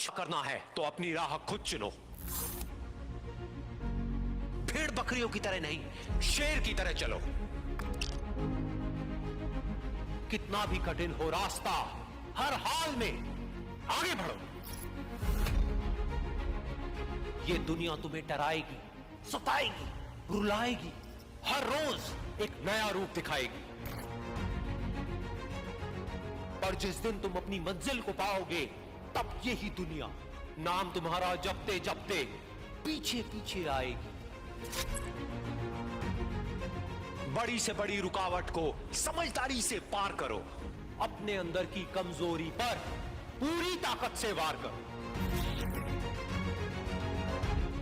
करना है तो अपनी राह खुद चुनो। भेड़ बकरियों की तरह नहीं, शेर की तरह चलो। कितना भी कठिन हो रास्ता, हर हाल में आगे बढ़ो। ये दुनिया तुम्हें डराएगी, सताएगी, रुलाएगी, हर रोज एक नया रूप दिखाएगी। पर जिस दिन तुम अपनी मंजिल को पाओगे, तब यही दुनिया नाम तुम्हारा जपते जपते पीछे पीछे आएगी। बड़ी से बड़ी रुकावट को समझदारी से पार करो। अपने अंदर की कमजोरी पर पूरी ताकत से वार करो।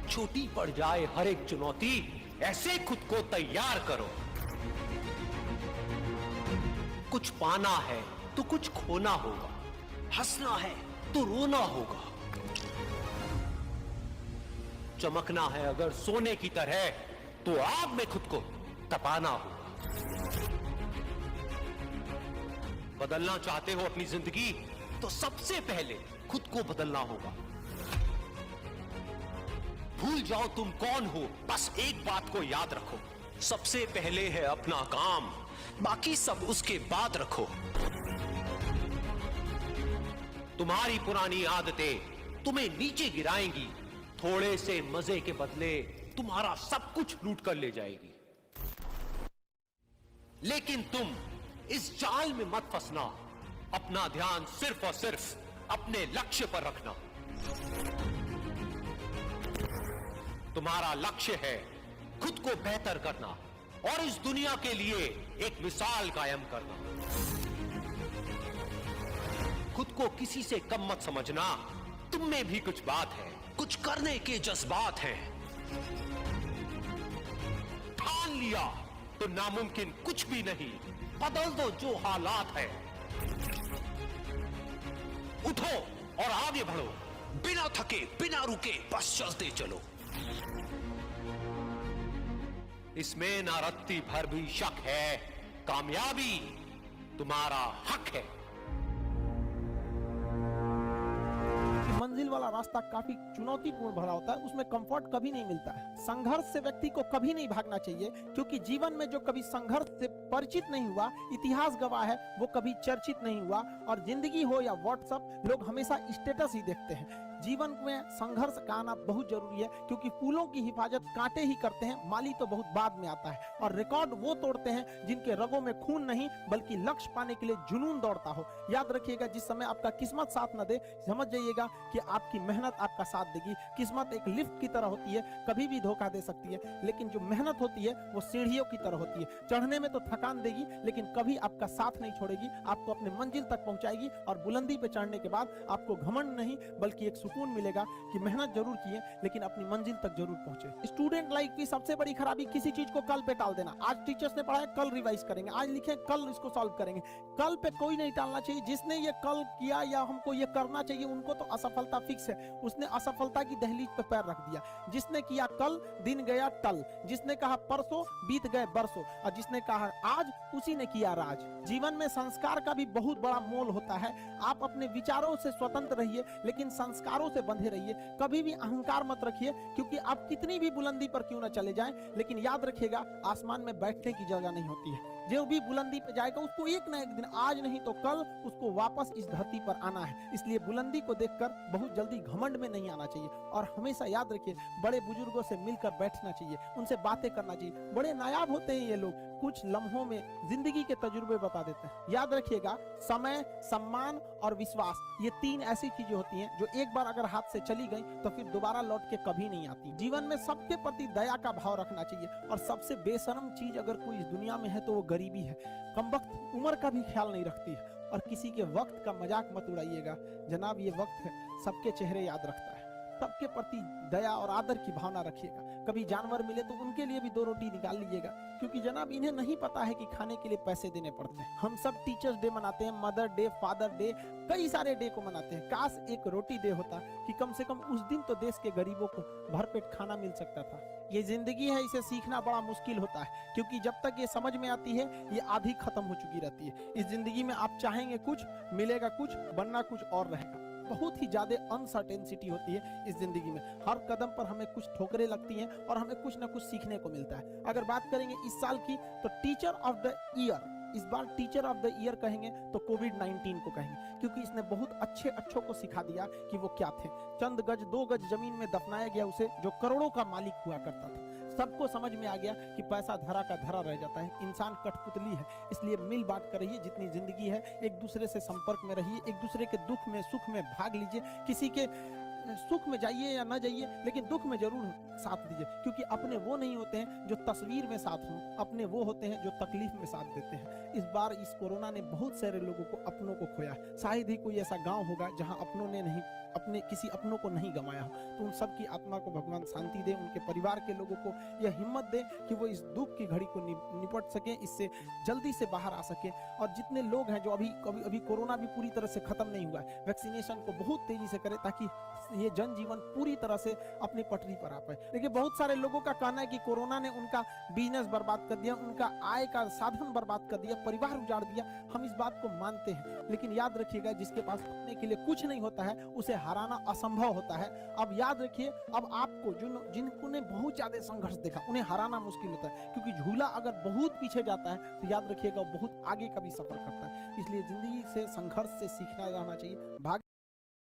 छोटी पड़ जाए हर एक चुनौती, ऐसे खुद को तैयार करो। कुछ पाना है तो कुछ खोना होगा, हंसना है तो रोना होगा, चमकना है अगर सोने की तरह तो आग में खुद को तपाना होगा। बदलना चाहते हो अपनी जिंदगी तो सबसे पहले खुद को बदलना होगा। भूल जाओ तुम कौन हो, बस एक बात को याद रखो, सबसे पहले है अपना काम, बाकी सब उसके बाद रखो। तुम्हारी पुरानी आदतें तुम्हें नीचे गिराएंगी, थोड़े से मजे के बदले तुम्हारा सब कुछ लूट कर ले जाएगी। लेकिन तुम इस जाल में मत फंसना, अपना ध्यान सिर्फ और सिर्फ अपने लक्ष्य पर रखना। तुम्हारा लक्ष्य है खुद को बेहतर करना और इस दुनिया के लिए एक मिसाल कायम करना। खुद को किसी से कम मत समझना, तुम में भी कुछ बात है, कुछ करने के जज्बात हैं। ठान लिया तो नामुमकिन कुछ भी नहीं, बदल दो जो हालात है। उठो और आगे बढ़ो, बिना थके बिना रुके बस चलते चलो। इसमें ना रत्ती भर भी शक है, कामयाबी तुम्हारा हक है। मंजिल वाला रास्ता काफी चुनौतीपूर्ण भरा होता है, उसमें कंफर्ट कभी नहीं मिलता है। संघर्ष से व्यक्ति को कभी नहीं भागना चाहिए, क्योंकि जीवन में जो कभी संघर्ष से परिचित नहीं हुआ, इतिहास गवाह है, वो कभी चर्चित नहीं हुआ। और जिंदगी हो या व्हाट्सएप, लोग हमेशा स्टेटस ही देखते हैं। जीवन में संघर्ष का आना बहुत जरूरी है, क्योंकि फूलों की हिफाजत कांटे ही करते हैं, माली तो बहुत बाद में आता है। और रिकॉर्ड वो तोड़ते हैं जिनके रगों में खून नहीं, बल्कि लक्ष्य पाने के लिए जुनून दौड़ता हो। याद रखिएगा, जिस समय आपका किस्मत साथ न दे, समझ जाइएगा कि आपकी मेहनत आपका साथ देगी। किस्मत एक लिफ्ट की तरह होती है, कभी भी धोखा दे सकती है, लेकिन जो मेहनत होती है वो सीढ़ियों की तरह होती है। चढ़ने में तो थकान देगी, लेकिन कभी आपका साथ नहीं छोड़ेगी, आपको अपने मंजिल तक पहुंचाएगी। और बुलंदी पे चढ़ने के बाद आपको घमंड नहीं, बल्कि एक सुकून मिलेगा कि मेहनत जरूर किए, लेकिन अपनी मंजिल तक जरूर पहुंचे। स्टूडेंट लाइफ की सबसे बड़ी खराबी किसी चीज को कल पे टाल देना। आज टीचर्स ने पढ़ाया, कल रिवाइज करेंगे, आज लिखे, कल इसको सॉल्व करेंगे। कल पे कोई नहीं टालना चाहिए। जिसने ये कल किया या हमको ये करना चाहिए, उनको तो असफलता फिक्स है, उसने असफलता की दहलीज पे पैर रख दिया। जिसने किया कल, दिन गया टल, जिसने कहा परसों, बीत गए बरसों, और जिसने कहा आज, उसी ने किया राज। जीवन में संस्कार का भी बहुत बड़ा मोल होता है। आप अपने विचारों से स्वतंत्र रहिए, लेकिन संस्कारों से बंधे रहिए। कभी भी अहंकार मत रखिए, क्योंकि आप कितनी भी बुलंदी पर क्यों न चले जाएं, लेकिन याद रखिएगा, आसमान में बैठने की जगह नहीं होती है। जो भी बुलंदी पे जाएगा, उसको एक ना एक दिन, आज नहीं तो कल, उसको वापस इस धरती पर आना है। इसलिए बुलंदी को देखकर बहुत जल्दी घमंड में नहीं आना चाहिए। और हमेशा याद रखिए, बड़े बुजुर्गों से मिलकर बैठना चाहिए, उनसे बातें करना चाहिए। बड़े नायाब होते हैं ये लोग, कुछ लम्हों में जिंदगी के तजुर्बे बता देते हैं। याद रखिएगा, समय, सम्मान और विश्वास, ये तीन ऐसी चीजें होती हैं जो एक बार अगर हाथ से चली गई तो फिर दोबारा लौट के कभी नहीं आती। जीवन में सबके प्रति दया का भाव रखना चाहिए। और सबसे बेशर्म चीज अगर कोई इस दुनिया में है तो वो गरीबी है। कमबख्त उम्र का भी ख्याल नहीं रखती है। और किसी के वक्त का मजाक मत उड़ाइएगा। जनाब, ये वक्त है, सबके चेहरे याद रखता है। सबके प्रति दया और आदर की भावना रखिएगा। कभी जानवर मिले तो उनके लिए भी 2 रोटी निकाल लीजिएगा, क्योंकि जनाब इन्हें नहीं पता है कि खाने के लिए पैसे देने पड़ते हैं। हम सब टीचर्स डे मनाते हैं, मदर डे, फादर डे, कई सारे डे को मनाते हैं। काश एक रोटी डे होता कि कम से कम उस दिन तो देश के गरीबों को भरपेट खाना मिल सकता था। ये जिंदगी है, इसे सीखना बड़ा मुश्किल होता है, क्योंकि जब तक ये समझ में आती है, ये आधी खत्म हो चुकी रहती है। इस जिंदगी में आप चाहेंगे कुछ, मिलेगा कुछ, बनना कुछ और रहेगा। बहुत ही ज्यादा अनसर्टेनिटी होती है इस जिंदगी में। हर कदम पर हमें कुछ ठोकरें लगती हैं और हमें कुछ ना कुछ सीखने को मिलता है। अगर बात करेंगे इस साल की, तो टीचर ऑफ द ईयर, इस बार टीचर ऑफ द ईयर कहेंगे तो कोविड-19 को कहेंगे, क्योंकि इसने बहुत अच्छों को सिखा दिया कि वो क्या थे। चंद गज 2 गज जमीन में दफनाया गया उसे, जो करोड़ों का मालिक हुआ करता था। सबको समझ में आ गया कि पैसा धरा का धरा रह जाता है, इंसान कठपुतली है। इसलिए मिल बांट कर रहिए, जितनी जिंदगी है एक दूसरे से संपर्क में रहिए, एक दूसरे के दुख में सुख में भाग लीजिए। किसी के सुख में जाइए या ना जाइए, लेकिन दुख में जरूर साथ दीजिए, क्योंकि अपने वो नहीं होते हैं जो तस्वीर में साथ हों, अपने वो होते हैं जो तकलीफ में साथ देते हैं। इस बार इस कोरोना ने बहुत सारे लोगों को, अपनों को खोया। शायद ही कोई ऐसा गांव होगा जहां अपनों ने नहीं, अपने किसी अपनों को नहीं गंवाया हो। तो उन सब की आत्मा को भगवान शांति दे, उनके परिवार के लोगों को यह हिम्मत दे कि वो इस दुख की घड़ी को निपट सके, इससे जल्दी से बाहर आ सके। और जितने लोग हैं जो अभी कोरोना भी पूरी तरह से खत्म नहीं हुआ है, वैक्सीनेशन को बहुत तेजी से करें ताकि ये जनजीवन पूरी तरह से अपनी पटरी पर आ पाए। देखिए, बहुत सारे लोगों का कहना है कि कोरोना ने उनका बिजनेस बर्बाद कर दिया, उनका आय का साधन बर्बाद कर दिया, परिवार उजाड़ दिया। हम इस बात को मानते हैं, लेकिन याद रखिएगा, जिसके पास अपने के लिए कुछ नहीं होता है उसे हराना असंभव होता है। अब याद रखिए, अब आपको जिनको ने बहुत ज्यादा संघर्ष देखा, उन्हें हराना मुश्किल होता है, क्योंकि झूला अगर बहुत पीछे जाता है तो याद रखिएगा बहुत आगे का भी सफर करता है। इसलिए जिंदगी से संघर्ष से सीखना जाना चाहिए। भाग